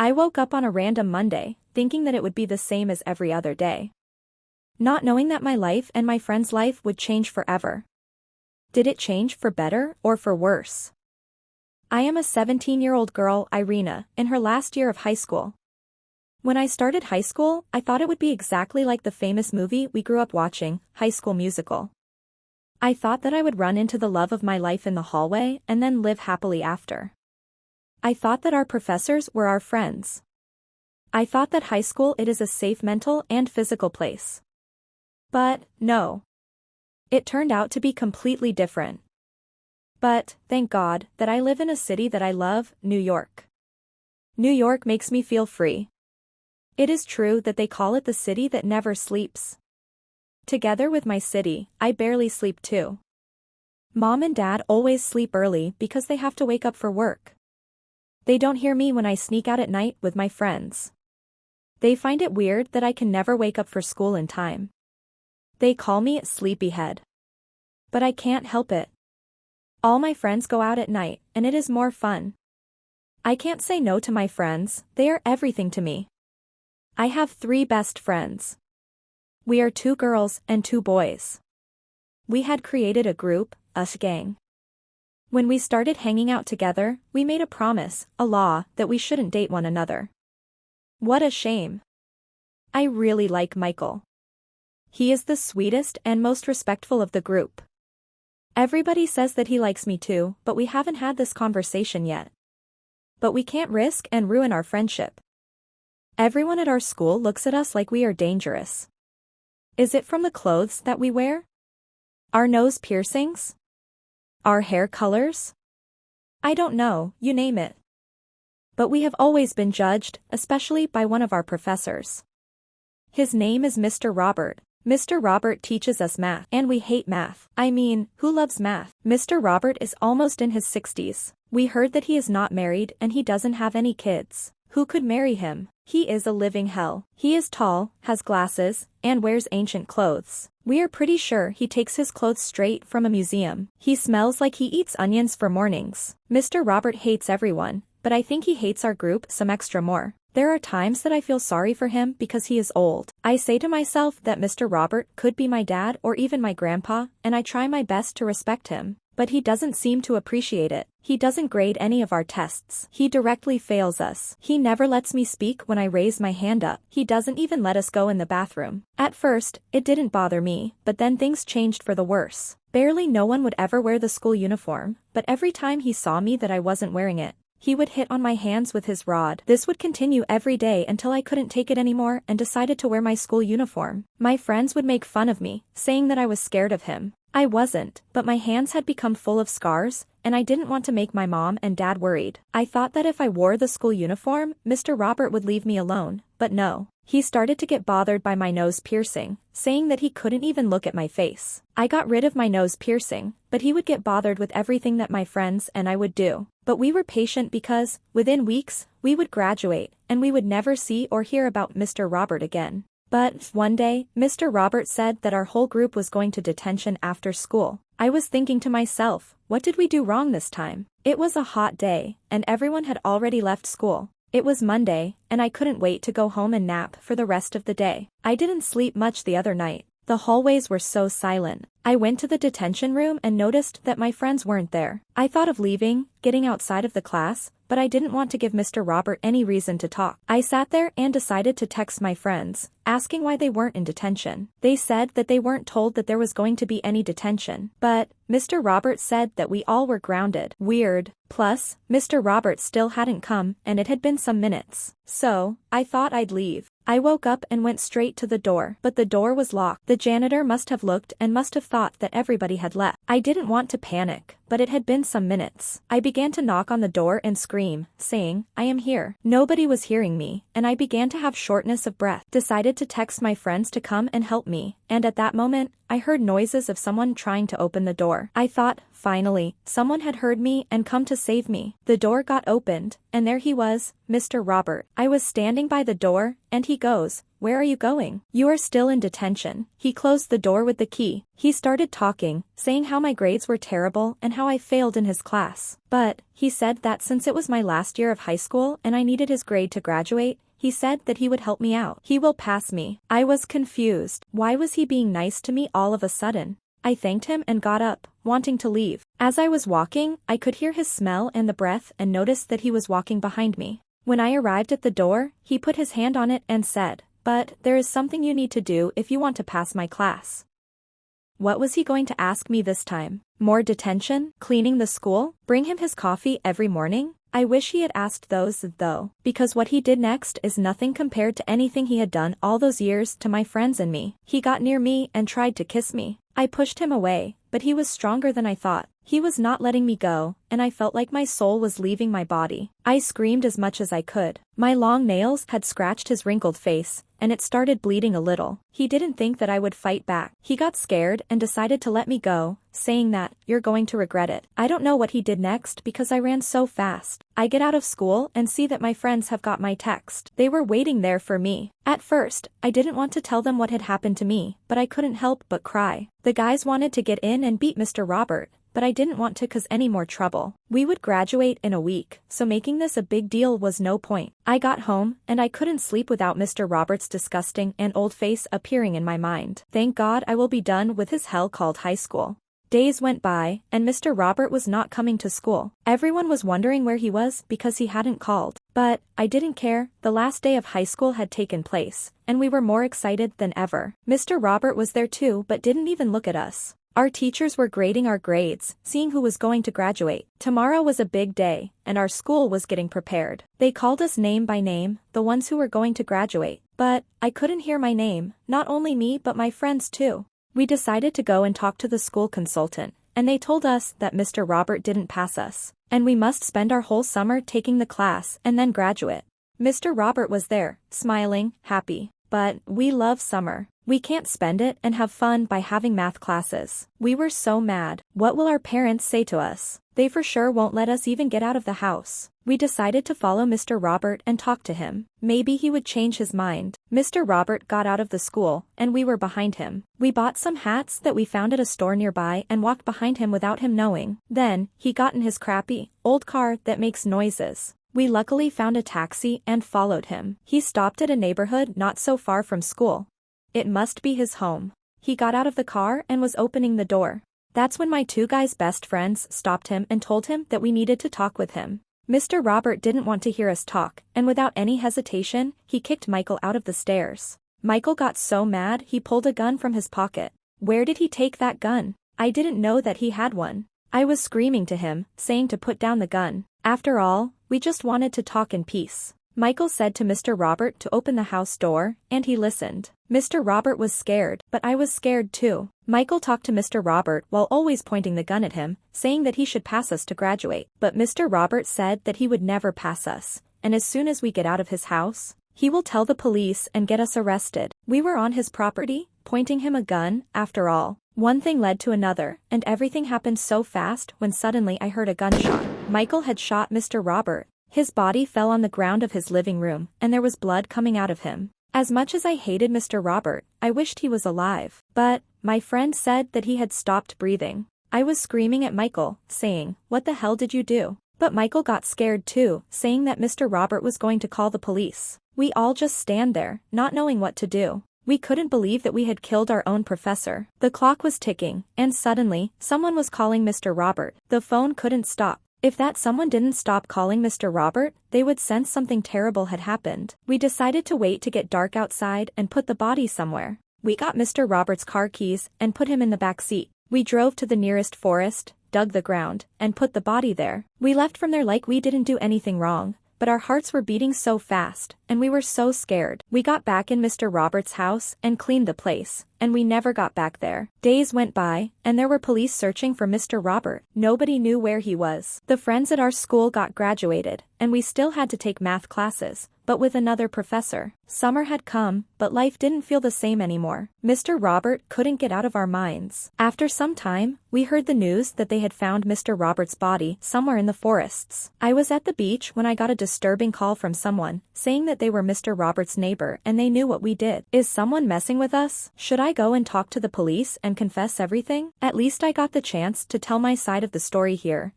I woke up on a random Monday, thinking that it would be the same as every other day. Not knowing that my life and my friend's life would change forever. Did it change for better or for worse? I am a 17-year-old girl, Irina, in her last year of high school. When I started high school, I thought it would be exactly like the famous movie we grew up watching, High School Musical. I thought that I would run into the love of my life in the hallway and then live happily after. I thought that our professors were our friends. I thought that high school it is a safe mental and physical place. But, no. It turned out to be completely different. But, thank God, that I live in a city that I love, New York. New York makes me feel free. It is true that they call it the city that never sleeps. Together with my city, I barely sleep too. Mom and Dad always sleep early because they have to wake up for work. They don't hear me when I sneak out at night with my friends. They find it weird that I can never wake up for school in time. They call me sleepyhead. But I can't help it. All my friends go out at night, and it is more fun. I can't say no to my friends, they are everything to me. I have 3 best friends. We are 2 girls and 2 boys. We had created a group, us gang. When we started hanging out together, we made a promise, a law, that we shouldn't date one another. What a shame. I really like Michael. He is the sweetest and most respectful of the group. Everybody says that he likes me too, but we haven't had this conversation yet. But we can't risk and ruin our friendship. Everyone at our school looks at us like we are dangerous. Is it from the clothes that we wear? Our nose piercings? Our hair colors? I don't know, you name it. But we have always been judged, especially by one of our professors. His name is Mr. Robert. Mr. Robert teaches us math, and we hate math. I mean, who loves math? Mr. Robert is almost in his 60s. We heard that he is not married and he doesn't have any kids. Who could marry him? He is a living hell. He is tall, has glasses, and wears ancient clothes. We are pretty sure he takes his clothes straight from a museum. He smells like he eats onions for mornings. Mr. Robert hates everyone, but I think he hates our group some extra more. There are times that I feel sorry for him because he is old. I say to myself that Mr. Robert could be my dad or even my grandpa, and I try my best to respect him. But he doesn't seem to appreciate it. He doesn't grade any of our tests. He directly fails us. He never lets me speak when I raise my hand up. He doesn't even let us go in the bathroom. At first, it didn't bother me, but then things changed for the worse. Barely no one would ever wear the school uniform, but every time he saw me that I wasn't wearing it, he would hit on my hands with his rod. This would continue every day until I couldn't take it anymore and decided to wear my school uniform. My friends would make fun of me, saying that I was scared of him. I wasn't, but my hands had become full of scars, and I didn't want to make my mom and dad worried. I thought that if I wore the school uniform, Mr. Robert would leave me alone, but no. He started to get bothered by my nose piercing, saying that he couldn't even look at my face. I got rid of my nose piercing, but he would get bothered with everything that my friends and I would do. But we were patient because, within weeks, we would graduate, and we would never see or hear about Mr. Robert again. But, one day, Mr. Robert said that our whole group was going to detention after school. I was thinking to myself, what did we do wrong this time? It was a hot day, and everyone had already left school. It was Monday, and I couldn't wait to go home and nap for the rest of the day. I didn't sleep much the other night. The hallways were so silent. I went to the detention room and noticed that my friends weren't there. I thought of leaving, getting outside of the class, but I didn't want to give Mr. Robert any reason to talk. I sat there and decided to text my friends, asking why they weren't in detention. They said that they weren't told that there was going to be any detention. But, Mr. Robert said that we all were grounded. Weird. Plus, Mr. Robert still hadn't come, and it had been some minutes. So, I thought I'd leave. I woke up and went straight to the door, but the door was locked. The janitor must have looked and must have thought that everybody had left. I didn't want to panic, but it had been some minutes. I began to knock on the door and scream, saying, I am here. Nobody was hearing me, and I began to have shortness of breath. Decided to text my friends to come and help me, and at that moment, I heard noises of someone trying to open the door. I thought, finally, someone had heard me and come to save me. The door got opened, and there he was, Mr. Robert. I was standing by the door, and he goes, where are you going? You are still in detention. He closed the door with the key. He started talking, saying how my grades were terrible and how I failed in his class. But, he said that since it was my last year of high school and I needed his grade to graduate, he said that he would help me out. He will pass me. I was confused. Why was he being nice to me all of a sudden? I thanked him and got up, wanting to leave. As I was walking, I could hear his smell and the breath and noticed that he was walking behind me. When I arrived at the door, he put his hand on it and said, "But, there is something you need to do if you want to pass my class." What was he going to ask me this time? More detention? Cleaning the school? Bring him his coffee every morning? I wish he had asked those though, because what he did next is nothing compared to anything he had done all those years to my friends and me. He got near me and tried to kiss me. I pushed him away, but he was stronger than I thought. He was not letting me go, and I felt like my soul was leaving my body. I screamed as much as I could. My long nails had scratched his wrinkled face, and it started bleeding a little. He didn't think that I would fight back. He got scared and decided to let me go, saying that, "You're going to regret it." I don't know what he did next because I ran so fast. I get out of school and see that my friends have got my text. They were waiting there for me. At first, I didn't want to tell them what had happened to me, but I couldn't help but cry. The guys wanted to get in and beat Mr. Robert, but I didn't want to cause any more trouble. We would graduate in a week, so making this a big deal was no point. I got home, and I couldn't sleep without Mr. Robert's disgusting and old face appearing in my mind. Thank God I will be done with his hell called high school. Days went by, and Mr. Robert was not coming to school. Everyone was wondering where he was because he hadn't called. But, I didn't care. The last day of high school had taken place, and we were more excited than ever. Mr. Robert was there too but didn't even look at us. Our teachers were grading our grades, seeing who was going to graduate. Tomorrow was a big day, and our school was getting prepared. They called us name by name, the ones who were going to graduate. But, I couldn't hear my name, not only me but my friends too. We decided to go and talk to the school consultant, and they told us that Mr. Robert didn't pass us, and we must spend our whole summer taking the class and then graduate. Mr. Robert was there, smiling, happy. But, we love summer. We can't spend it and have fun by having math classes. We were so mad. What will our parents say to us? They for sure won't let us even get out of the house. We decided to follow Mr. Robert and talk to him. Maybe he would change his mind. Mr. Robert got out of the school, and we were behind him. We bought some hats that we found at a store nearby and walked behind him without him knowing. Then, he got in his crappy, old car that makes noises. We luckily found a taxi and followed him. He stopped at a neighborhood not so far from school. It must be his home. He got out of the car and was opening the door. That's when my two guys' best friends stopped him and told him that we needed to talk with him. Mr. Robert didn't want to hear us talk, and without any hesitation, he kicked Michael out of the stairs. Michael got so mad he pulled a gun from his pocket. Where did he take that gun? I didn't know that he had one. I was screaming to him, saying to put down the gun. After all, we just wanted to talk in peace. Michael said to Mr. Robert to open the house door, and he listened. Mr. Robert was scared, but I was scared too. Michael talked to Mr. Robert while always pointing the gun at him, saying that he should pass us to graduate. But Mr. Robert said that he would never pass us, and as soon as we get out of his house, he will tell the police and get us arrested. We were on his property, pointing him a gun, after all. One thing led to another, and everything happened so fast when suddenly I heard a gunshot. Michael had shot Mr. Robert. His body fell on the ground of his living room, and there was blood coming out of him. As much as I hated Mr. Robert, I wished he was alive. But, my friend said that he had stopped breathing. I was screaming at Michael, saying, "What the hell did you do?" But Michael got scared too, saying that Mr. Robert was going to call the police. We all just stand there, not knowing what to do. We couldn't believe that we had killed our own professor. The clock was ticking, and suddenly, someone was calling Mr. Robert. The phone couldn't stop. If that someone didn't stop calling Mr. Robert, they would sense something terrible had happened. We decided to wait to get dark outside and put the body somewhere. We got Mr. Robert's car keys and put him in the back seat. We drove to the nearest forest, dug the ground, and put the body there. We left from there like we didn't do anything wrong, but our hearts were beating so fast, and we were so scared. We got back in Mr. Robert's house and cleaned the place, and we never got back there. Days went by, and there were police searching for Mr. Robert. Nobody knew where he was. The friends at our school got graduated, and we still had to take math classes, but with another professor. Summer had come, but life didn't feel the same anymore. Mr. Robert couldn't get out of our minds. After some time, we heard the news that they had found Mr. Robert's body somewhere in the forests. I was at the beach when I got a disturbing call from someone, saying that they were Mr. Robert's neighbor and they knew what we did. Is someone messing with us? Should I go and talk to the police and confess everything? At least I got the chance to tell my side of the story here,